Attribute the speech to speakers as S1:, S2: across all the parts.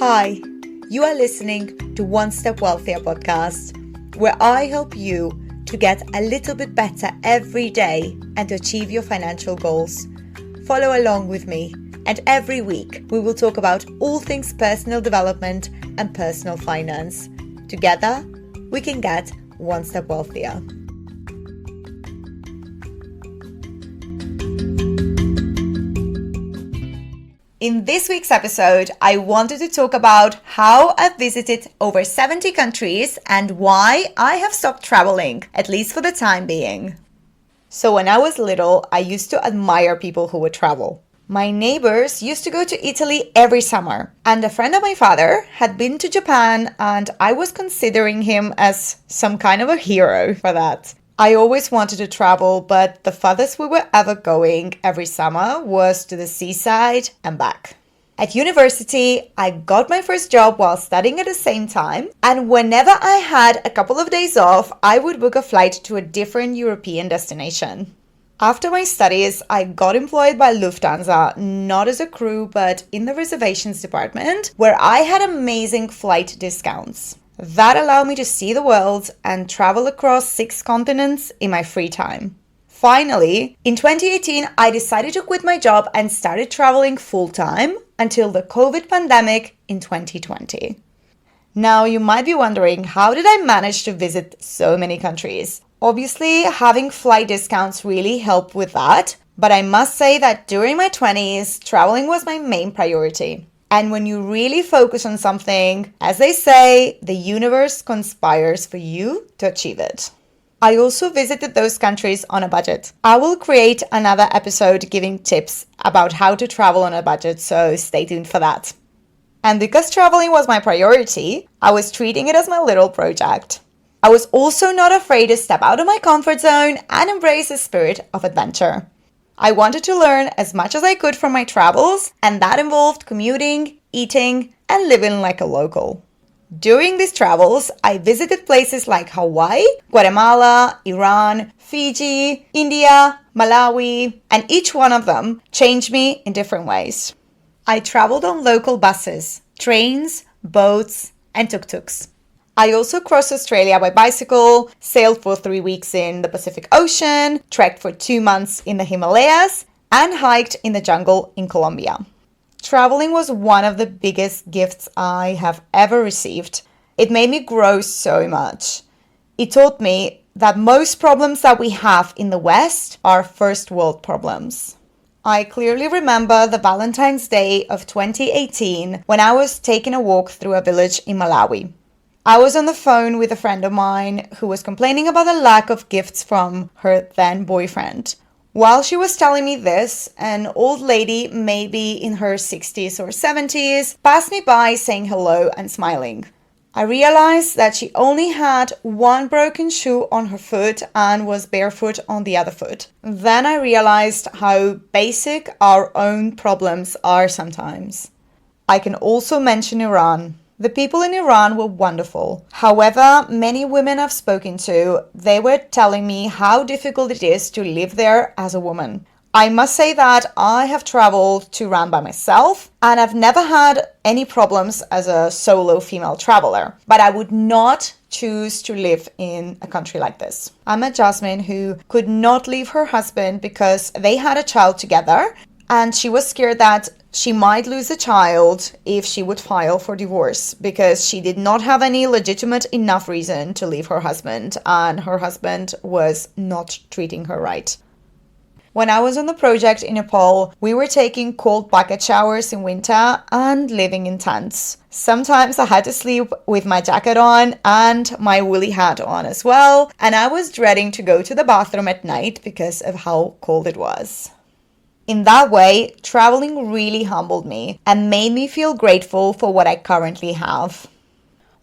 S1: Hi, you are listening to One Step Wealthier podcast, where I help you to get a little bit better every day and to achieve your financial goals. Follow along with me, and every week we will talk about all things personal development and personal finance. Together, we can get one step wealthier. In this week's episode, I wanted to talk about how I've visited over 70 countries and why I have stopped traveling, at least for the time being. So when I was little, I used to admire people who would travel. My neighbors used to go to Italy every summer, and a friend of my father had been to Japan, and I was considering him as some kind of a hero for that. I always wanted to travel, but the farthest we were ever going every summer was to the seaside and back. At university, I got my first job while studying at the same time, and whenever I had a couple of days off, I would book a flight to a different European destination. After my studies, I got employed by Lufthansa, not as a crew, but in the reservations department, where I had amazing flight discounts. That allowed me to see the world and travel across 6 continents in my free time. Finally, in 2018, I decided to quit my job and started traveling full-time until the COVID pandemic in 2020. Now, you might be wondering, how did I manage to visit so many countries? Obviously, having flight discounts really helped with that, but I must say that during my 20s, traveling was my main priority. And when you really focus on something, as they say, the universe conspires for you to achieve it. I also visited those countries on a budget. I will create another episode giving tips about how to travel on a budget, so stay tuned for that. And because traveling was my priority, I was treating it as my little project. I was also not afraid to step out of my comfort zone and embrace the spirit of adventure. I wanted to learn as much as I could from my travels, and that involved commuting, eating, and living like a local. During these travels, I visited places like Hawaii, Guatemala, Iran, Fiji, India, Malawi, and each one of them changed me in different ways. I traveled on local buses, trains, boats, and tuk-tuks. I also crossed Australia by bicycle, sailed for 3 weeks in the Pacific Ocean, trekked for 2 months in the Himalayas, and hiked in the jungle in Colombia. Traveling was one of the biggest gifts I have ever received. It made me grow so much. It taught me that most problems that we have in the West are first world problems. I clearly remember the Valentine's Day of 2018 when I was taking a walk through a village in Malawi. I was on the phone with a friend of mine who was complaining about the lack of gifts from her then boyfriend. While she was telling me this, an old lady, maybe in her 60s or 70s, passed me by saying hello and smiling. I realized that she only had one broken shoe on her foot and was barefoot on the other foot. Then I realized how basic our own problems are sometimes. I can also mention Iran. The people in Iran were wonderful. However, many women I've spoken to, they were telling me how difficult it is to live there as a woman. I must say that I have traveled to Iran by myself, and I've never had any problems as a solo female traveler. But I would not choose to live in a country like this. I met Jasmine, who could not leave her husband because they had a child together, and she was scared that she might lose the child if she would file for divorce because she did not have any legitimate enough reason to leave her husband, and her husband was not treating her right. When I was on the project in Nepal, we were taking cold bucket showers in winter and living in tents. Sometimes I had to sleep with my jacket on and my woolly hat on as well, and I was dreading to go to the bathroom at night because of how cold it was. In that way, traveling really humbled me and made me feel grateful for what I currently have.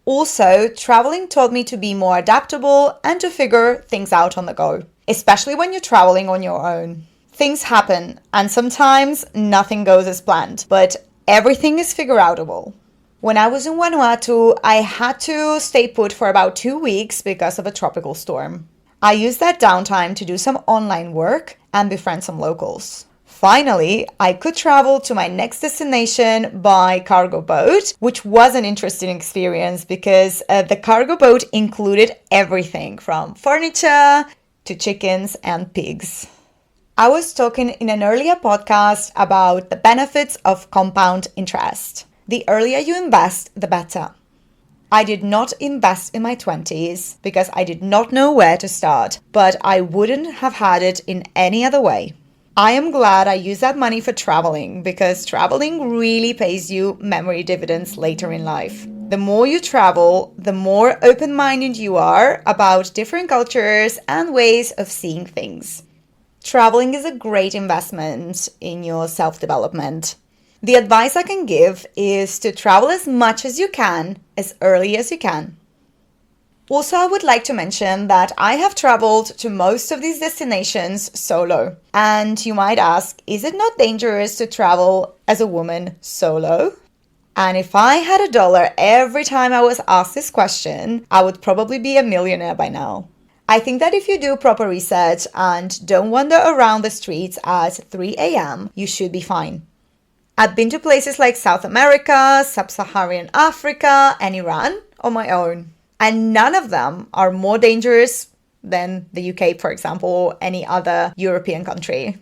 S1: Also, traveling taught me to be more adaptable and to figure things out on the go, especially when you're traveling on your own. Things happen, and sometimes nothing goes as planned, but everything is figure-outable. When I was in Vanuatu, I had to stay put for about 2 weeks because of a tropical storm. I used that downtime to do some online work and befriend some locals. Finally, I could travel to my next destination by cargo boat, which was an interesting experience because the cargo boat included everything from furniture to chickens and pigs. I was talking in an earlier podcast about the benefits of compound interest. The earlier you invest, the better. I did not invest in my 20s because I did not know where to start, but I wouldn't have had it in any other way. I am glad I used that money for traveling because traveling really pays you memory dividends later in life. The more you travel, the more open-minded you are about different cultures and ways of seeing things. Traveling is a great investment in your self-development. The advice I can give is to travel as much as you can, as early as you can. Also, I would like to mention that I have traveled to most of these destinations solo. And you might ask, is it not dangerous to travel as a woman solo? And if I had $1 every time I was asked this question, I would probably be a millionaire by now. I think that if you do proper research and don't wander around the streets at 3 a.m., you should be fine. I've been to places like South America, Sub-Saharan Africa, and Iran on my own. And none of them are more dangerous than the UK, for example, or any other European country.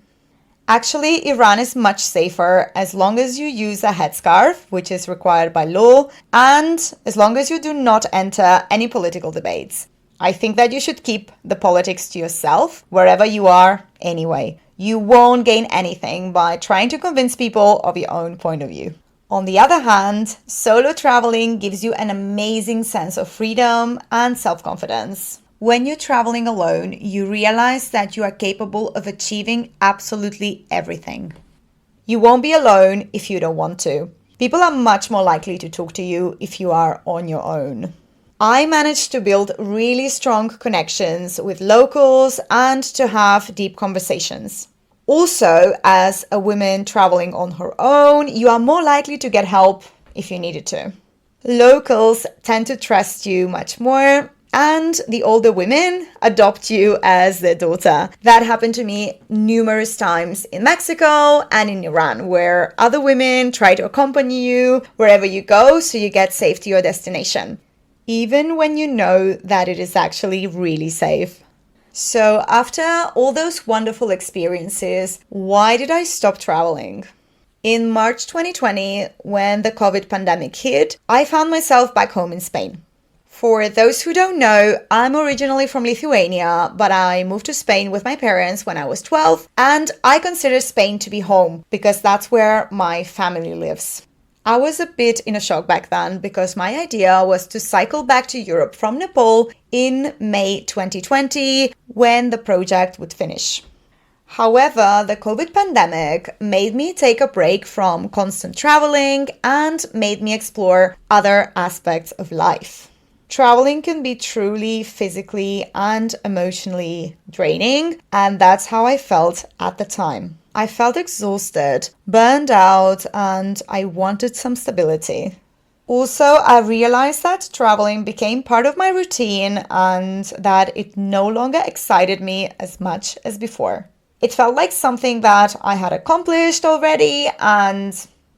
S1: Actually, Iran is much safer as long as you use a headscarf, which is required by law, and as long as you do not enter any political debates. I think that you should keep the politics to yourself wherever you are anyway. You won't gain anything by trying to convince people of your own point of view. On the other hand, solo traveling gives you an amazing sense of freedom and self-confidence. When you're traveling alone, you realize that you are capable of achieving absolutely everything. You won't be alone if you don't want to. People are much more likely to talk to you if you are on your own. I managed to build really strong connections with locals and to have deep conversations. Also, as a woman traveling on her own, you are more likely to get help if you needed to. Locals tend to trust you much more, and the older women adopt you as their daughter. That happened to me numerous times in Mexico and in Iran, where other women try to accompany you wherever you go so you get safe to your destination, even when you know that it is actually really safe. So after all those wonderful experiences, why did I stop traveling? In March 2020, when the COVID pandemic hit, I found myself back home in Spain. For those who don't know, I'm originally from Lithuania, but I moved to Spain with my parents when I was 12, and I consider Spain to be home because that's where my family lives. I was a bit in a shock back then because my idea was to cycle back to Europe from Nepal in May 2020 when the project would finish. However, the COVID pandemic made me take a break from constant traveling and made me explore other aspects of life. Traveling can be truly physically and emotionally draining, and that's how I felt at the time. I felt exhausted, burned out, and I wanted some stability. Also, I realized that traveling became part of my routine and that it no longer excited me as much as before. It felt like something that I had accomplished already and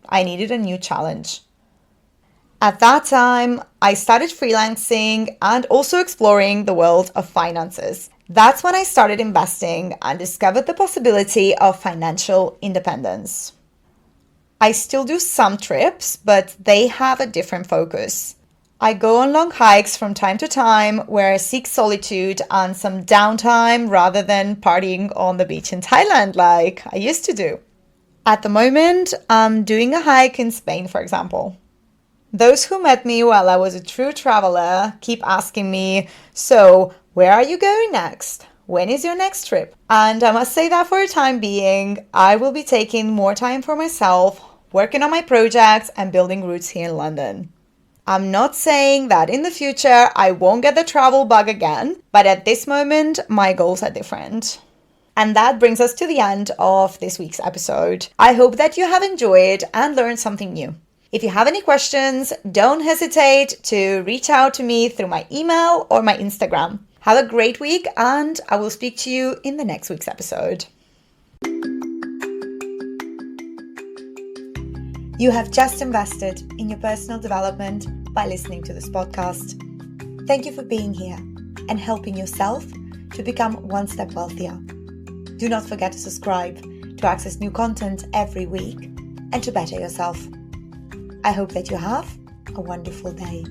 S1: I needed a new challenge. At that time, I started freelancing and also exploring the world of finances. That's when I started investing and discovered the possibility of financial independence. I still do some trips, but they have a different focus. I go on long hikes from time to time where I seek solitude and some downtime rather than partying on the beach in Thailand like I used to do. At the moment, I'm doing a hike in Spain, for example. Those who met me while I was a true traveler keep asking me, so where are you going next? When is your next trip? And I must say that for the time being, I will be taking more time for myself, working on my projects and building roots here in London. I'm not saying that in the future I won't get the travel bug again, but at this moment, my goals are different. And that brings us to the end of this week's episode. I hope that you have enjoyed and learned something new. If you have any questions, don't hesitate to reach out to me through my email or my Instagram. Have a great week, and I will speak to you in the next week's episode. You have just invested in your personal development by listening to this podcast. Thank you for being here and helping yourself to become one step wealthier. Do not forget to subscribe to access new content every week and to better yourself. I hope that you have a wonderful day.